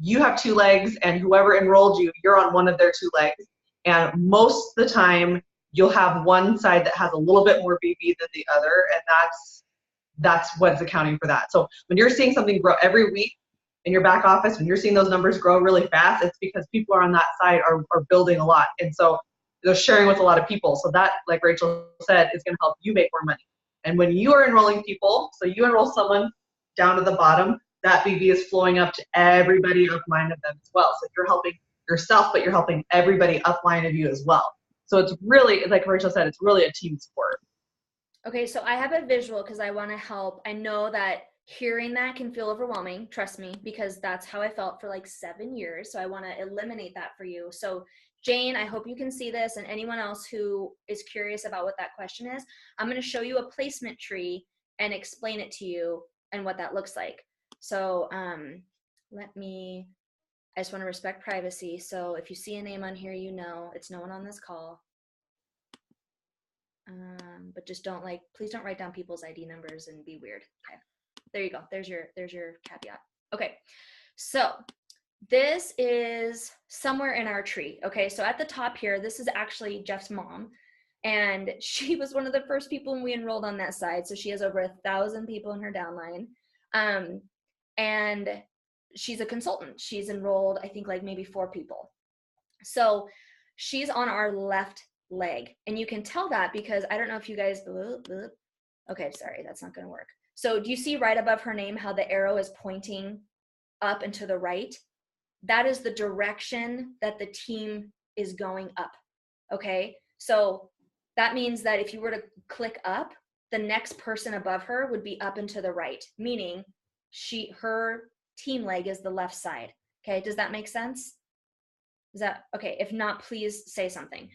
you have two legs, and whoever enrolled you, you're on one of their two legs. And most of the time, you'll have one side that has a little bit more BV than the other, and that's what's accounting for that. So when you're seeing something grow every week in your back office, when you're seeing those numbers grow really fast, it's because people are on that side are building a lot. And so they're sharing with a lot of people. So that, like Rachel said, is going to help you make more money. And when you are enrolling people, so you enroll someone down to the bottom, that BV is flowing up to everybody upline of them as well. So you're helping yourself, but you're helping everybody upline of you as well. So it's really, like Rachel said, it's really a team sport. Okay, so I have a visual because I want to help. I know that hearing that can feel overwhelming, trust me, because that's how I felt for like 7 years. So I want to eliminate that for you. So Jane, I hope you can see this, and anyone else who is curious about what that question is, I'm going to show you a placement tree and explain it to you and what that looks like. So I just want to respect privacy. So if you see a name on here, you know, it's no one on this call. But just please don't write down people's ID numbers and be weird. Okay, there you go. There's your caveat. Okay, so this is somewhere in our tree. Okay, so at the top here, this is actually Jeff's mom, and she was one of the first people when we enrolled on that side. So she has over 1,000 people in her downline, and she's a consultant. She's enrolled, I think, like maybe 4 people. So she's on our left leg, and you can tell that because I don't know if you guys, okay, sorry, that's not going to work. So do you see right above her name how the arrow is pointing up and to the right? That is the direction that the team is going up. Okay, so that means that if you were to click up, the next person above her would be up and to the right, meaning her team leg is the left side. Okay, does that make sense? Is that okay? If not, please say something.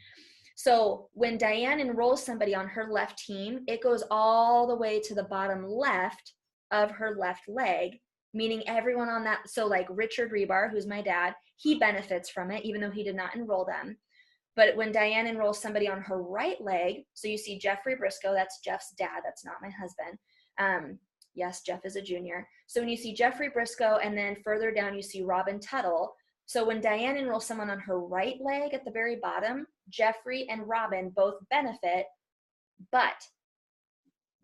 So when Diane enrolls somebody on her left team, it goes all the way to the bottom left of her left leg, meaning everyone on that. So like Richard Rebar, who's my dad, he benefits from it, even though he did not enroll them. But when Diane enrolls somebody on her right leg, so you see Jeffrey Briscoe, that's Jeff's dad, that's not my husband. Yes, Jeff is a junior. So when you see Jeffrey Briscoe, and then further down you see Robin Tuttle. So when Diane enrolls someone on her right leg at the very bottom, Jeffrey and Robin both benefit, but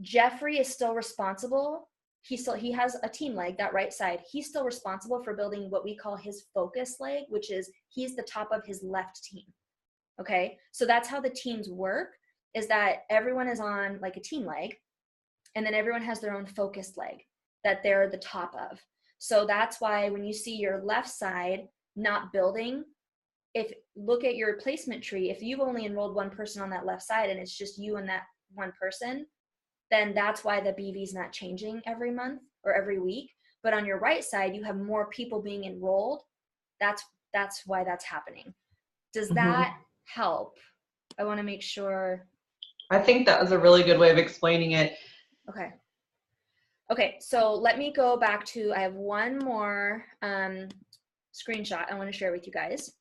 Jeffrey is still responsible. He has a team leg, that right side. He's still responsible for building what we call his focus leg, which is he's the top of his left team. Okay, so that's how the teams work, is that everyone is on like a team leg, and then everyone has their own focused leg that they're the top of. So that's why when you see your left side not building, look at your placement tree, if you've only enrolled one person on that left side and it's just you and that one person, then that's why the BV is not changing every month or every week. But on your right side, you have more people being enrolled. That's why that's happening. Does that help? I want to make sure. I think that was a really good way of explaining it. Okay, so let me go back to, I have one more screenshot I want to share with you guys.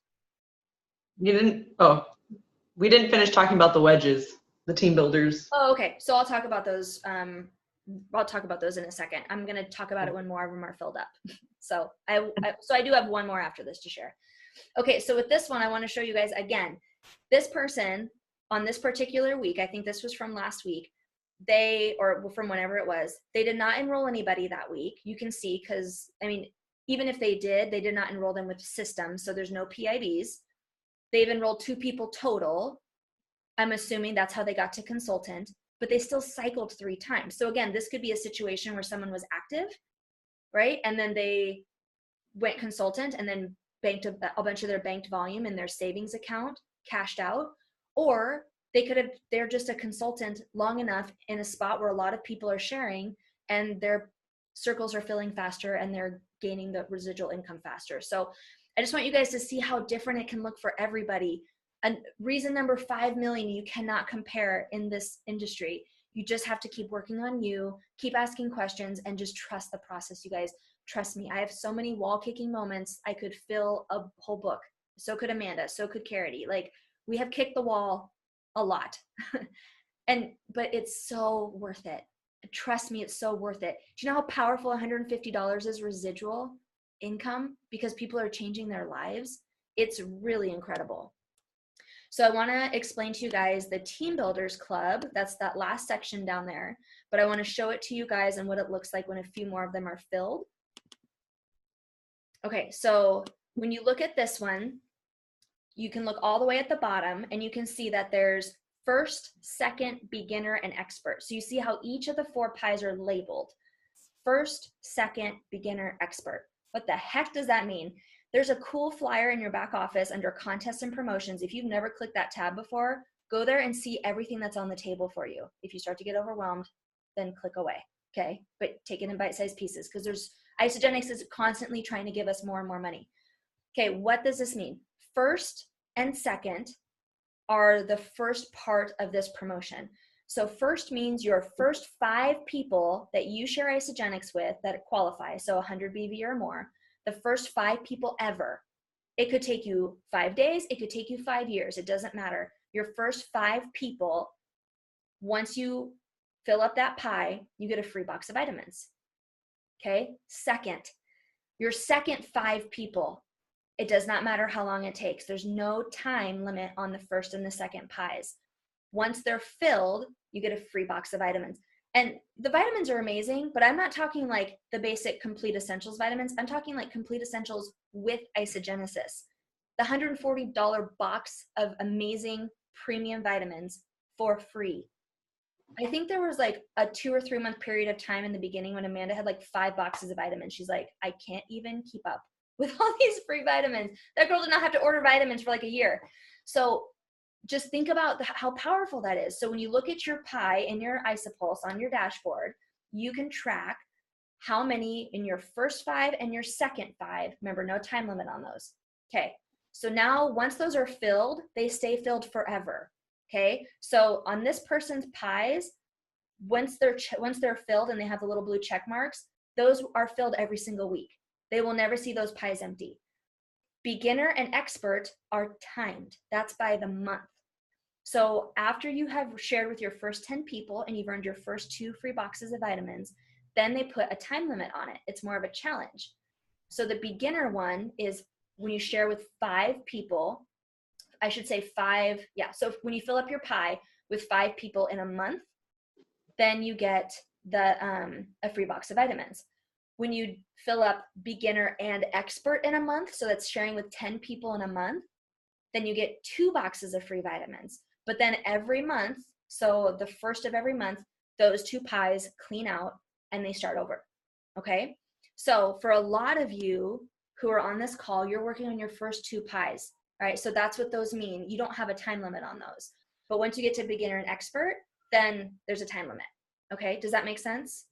We didn't finish talking about the wedges, the team builders. Oh, okay. So I'll talk about those. I'll talk about those in a second. I'm going to talk about it when more of them are filled up. So I do have one more after this to share. Okay, so with this one, I want to show you guys again. This person on this particular week, I think this was from last week, or from whenever it was, they did not enroll anybody that week. You can see, because, I mean, even if they did not enroll them with systems, so there's no PIBs. They've enrolled 2 people total. I'm assuming that's how they got to consultant, but they still cycled 3 times. So again, this could be a situation where someone was active, right? And then they went consultant and then banked a bunch of their banked volume in their savings account, cashed out, or they're just a consultant long enough in a spot where a lot of people are sharing and their circles are filling faster and they're gaining the residual income faster. So I just want you guys to see how different it can look for everybody. And reason number 5 million, you cannot compare in this industry. You just have to keep working on you, keep asking questions, and just trust the process, you guys. Trust me, I have so many wall kicking moments. I could fill a whole book. So could Amanda, so could Carity. Like, we have kicked the wall a lot. But it's so worth it. Trust me, it's so worth it. Do you know how powerful $150 is residual income because people are changing their lives? It's really incredible. So I want to explain to you guys the Team Builders Club. That's that last section down there. But I want to show it to you guys and what it looks like when a few more of them are filled. Okay, so when you look at this one, you can look all the way at the bottom and you can see that there's first, second, beginner, and expert. So you see how each of the 4 pies are labeled. First, second, beginner, expert. What the heck does that mean? There's a cool flyer in your back office under contests and promotions. If you've never clicked that tab before, go there and see everything that's on the table for you. If you start to get overwhelmed, then click away, okay? But take it in bite-sized pieces because Isagenix is constantly trying to give us more and more money. Okay, what does this mean? First and second are the first part of this promotion. So first means your first 5 people that you share Isagenix with that qualify, so 100 BV or more, the first 5 people ever. It could take you 5 days, it could take you 5 years, it doesn't matter. Your first 5 people, once you fill up that pie, you get a free box of vitamins. Okay, second, your second 5 people, it does not matter how long it takes. There's no time limit on the first and the second pies. Once they're filled, you get a free box of vitamins. And the vitamins are amazing, but I'm not talking like the basic complete essentials vitamins. I'm talking like complete essentials with isogenesis. The $140 box of amazing premium vitamins for free. I think there was like a 2 or 3 month period of time in the beginning when Amanda had like 5 boxes of vitamins. She's like, I can't even keep up with all these free vitamins. That girl did not have to order vitamins for like a year. So just think about how powerful that is. So when you look at your pie in your IsaPulse on your dashboard, you can track how many in your first 5 and your second 5. Remember, no time limit on those. Okay, so now once those are filled, they stay filled forever. Okay, so on this person's pies, once they're filled and they have the little blue check marks, those are filled every single week. They will never see those pies empty. Beginner and expert are timed. That's by the month. So after you have shared with your first 10 people and you've earned your first 2 free boxes of vitamins, then they put a time limit on it. It's more of a challenge. So the beginner one is when you share with 5 people, I should say 5, yeah. So when you fill up your pie with 5 people in a month, then you get a free box of vitamins. When you fill up beginner and expert in a month, so that's sharing with 10 people in a month, then you get 2 boxes of free vitamins. But then every month, so the first of every month, those 2 pies clean out and they start over, okay? So for a lot of you who are on this call, you're working on your first 2 pies, right? So that's what those mean. You don't have a time limit on those. But once you get to beginner and expert, then there's a time limit, okay? Does that make sense?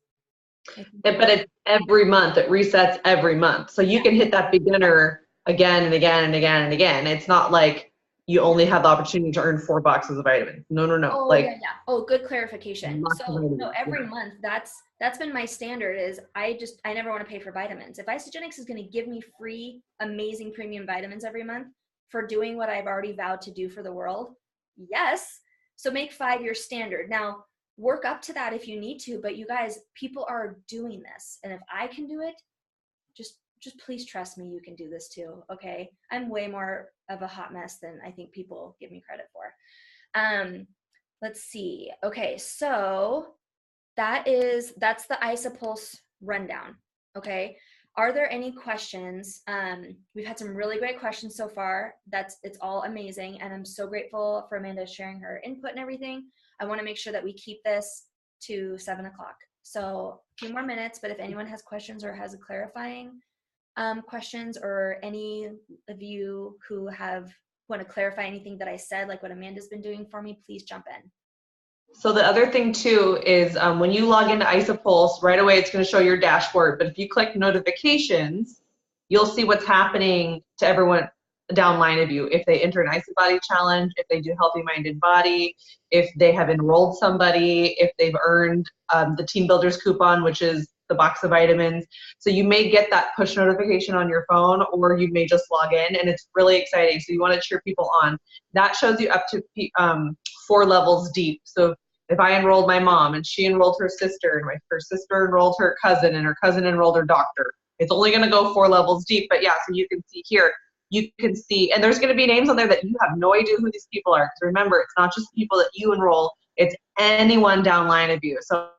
But it's every month. It resets every month. So you can hit that beginner again and again and again and again. It's not like you only have the opportunity to earn 4 boxes of vitamins. No. Oh, like, yeah. Oh, good clarification. lots of So vitamins, no, every month, that's been my standard is I never want to pay for vitamins. If Isagenix is going to give me free, amazing premium vitamins every month for doing what I've already vowed to do for the world, yes. So make 5 your standard. Now, work up to that if you need to, but you guys, people are doing this. And if I can do it, just please trust me, you can do this too, okay? I'm way more of a hot mess than I think people give me credit for. Let's see. Okay, so that's the IsaPulse rundown, okay? Are there any questions? We've had some really great questions so far. It's all amazing, and I'm so grateful for Amanda sharing her input and everything. I want to make sure that we keep this to 7 o'clock. So a few more minutes, but if anyone has questions or has a clarifying, questions, or any of you who want to clarify anything that I said, like what Amanda's been doing for me, please jump in. So the other thing too is when you log into IsaPulse, right away it's going to show your dashboard. But if you click notifications, you'll see what's happening to everyone down line of you. If they enter an IsaBody challenge, if they do Healthy Minded Body, if they have enrolled somebody, if they've earned the Team Builders coupon, which is the box of vitamins. So you may get that push notification on your phone, or you may just log in, and it's really exciting. So you want to cheer people on. That shows you up to 4 levels deep. So if I enrolled my mom and she enrolled her sister, and her sister enrolled her cousin, and her cousin enrolled her doctor, it's only going to go 4 levels deep. But yeah, so you can see here, you can see, and there's going to be names on there that you have no idea who these people are. Because remember, it's not just people that you enroll, it's anyone down line of you. So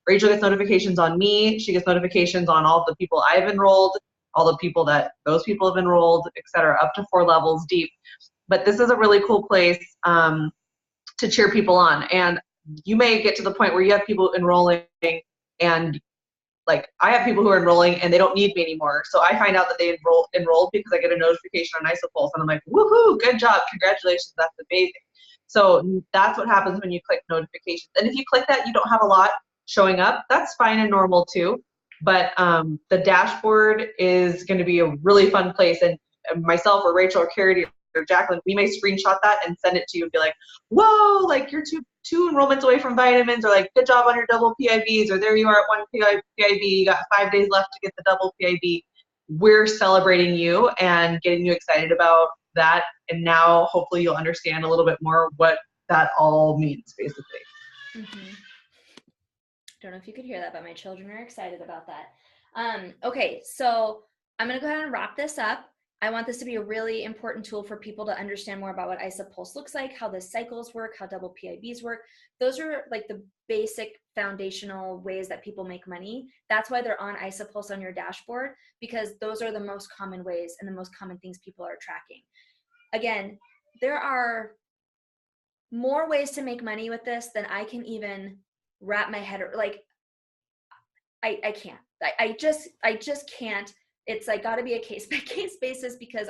Rachel gets notifications on me, she gets notifications on all the people I've enrolled, all the people that those people have enrolled, etc., up to 4 levels deep. But this is a really cool place to cheer people on. And you may get to the point where you have people enrolling, and like I have people who are enrolling and they don't need me anymore. So I find out that they enrolled because I get a notification on IsaPulse, and I'm like, woohoo, good job, congratulations, that's amazing. So that's what happens when you click notifications. And if you click that, you don't have a lot showing up, that's fine and normal too. But the dashboard is going to be a really fun place. And myself or Rachel or Carrie or Jacqueline, we may screenshot that and send it to you and be like, whoa, like you're two enrollments away from vitamins, or like good job on your double PIVs, or there you are at 1 PIV, you got 5 days left to get the double PIV. We're celebrating you and getting you excited about that. And now hopefully you'll understand a little bit more what that all means, basically. Mm-hmm. Don't know if you could hear that, but my children are excited about that. Okay, so I'm going to go ahead and wrap this up. I want this to be a really important tool for people to understand more about what IsaPulse looks like, how the cycles work, how double PIVs work. Those are like the basic foundational ways that people make money. That's why they're on IsaPulse on your dashboard, because those are the most common ways and the most common things people are tracking. Again, there are more ways to make money with this than I can even wrap my head around. Like I can't. I just can't. It's like got to be a case by case basis, because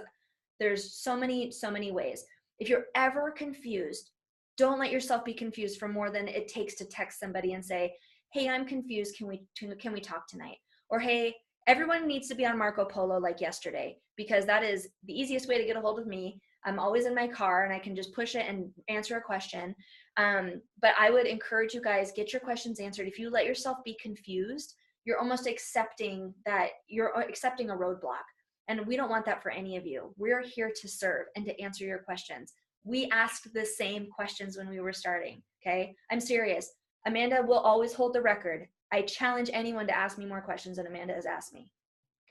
there's so many ways. If you're ever confused, don't let yourself be confused for more than it takes to text somebody and say, hey, I'm confused, can we talk tonight? Or hey, everyone needs to be on Marco Polo like yesterday, because that is the easiest way to get a hold of me. I'm always in my car and I can just push it and answer a question. But I would encourage you guys, get your questions answered. If you let yourself be confused, you're almost accepting a roadblock. And we don't want that for any of you. We're here to serve and to answer your questions. We asked the same questions when we were starting, okay? I'm serious. Amanda will always hold the record. I challenge anyone to ask me more questions than Amanda has asked me,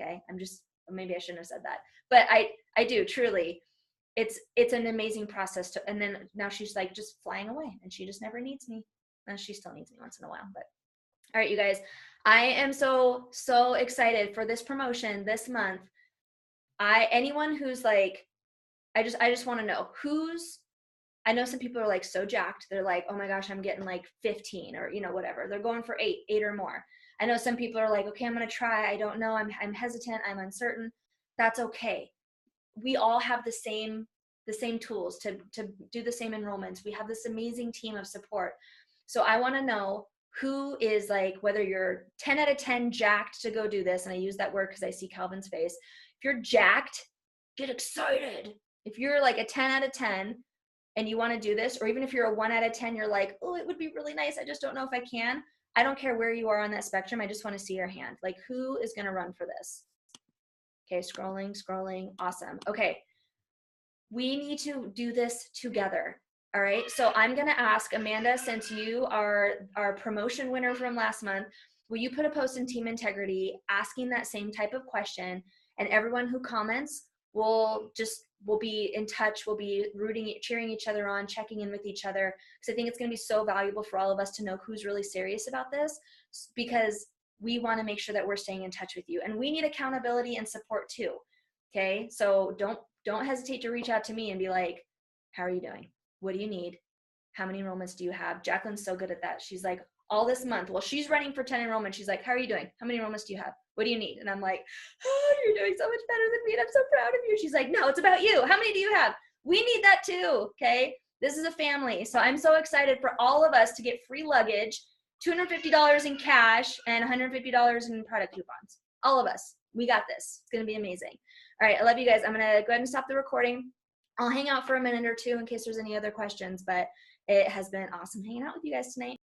okay? Maybe I shouldn't have said that. But I do, truly. It's an amazing process and then now she's like just flying away and she just never needs me. And she still needs me once in a while, but all right, you guys, I am so excited for this promotion this month. Anyone who's like, I just want to know I know some people are like so jacked. They're like, oh my gosh, I'm getting like 15 or, whatever. They're going for 8 or more. I know some people are like, okay, I'm going to try. I don't know. I'm hesitant. I'm uncertain. That's okay. We all have the same tools to do the same enrollments. We have this amazing team of support. So I want to know who is like, whether you're 10 out of 10 jacked to go do this. And I use that word because I see Calvin's face. If you're jacked, get excited. If you're like a 10 out of 10 and you want to do this, or even if you're a 1 out of 10, you're like, oh, it would be really nice. I just don't know if I can. I don't care where you are on that spectrum. I just want to see your hand. Like, who is going to run for this? Okay, scrolling. Awesome. Okay. We need to do this together. All right. So I'm going to ask Amanda, since you are our promotion winner from last month, will you put a post in Team Integrity asking that same type of question? And everyone who comments will be in touch. We'll be cheering each other on, checking in with each other. Because I think it's going to be so valuable for all of us to know who's really serious about this, because we want to make sure that we're staying in touch with you, and we need accountability and support too. Okay. So don't hesitate to reach out to me and be like, how are you doing? What do you need? How many enrollments do you have? Jacqueline's so good at that. She's like, all this month, well, she's running for 10 enrollments. She's like, how are you doing? How many enrollments do you have? What do you need? And I'm like, oh, you're doing so much better than me, and I'm so proud of you. She's like, no, it's about you. How many do you have? We need that too, okay? This is a family. So I'm so excited for all of us to get free luggage, $250 in cash, and $150 in product coupons. All of us. We got this. It's going to be amazing. All right, I love you guys. I'm going to go ahead and stop the recording. I'll hang out for a minute or two in case there's any other questions, but it has been awesome hanging out with you guys tonight.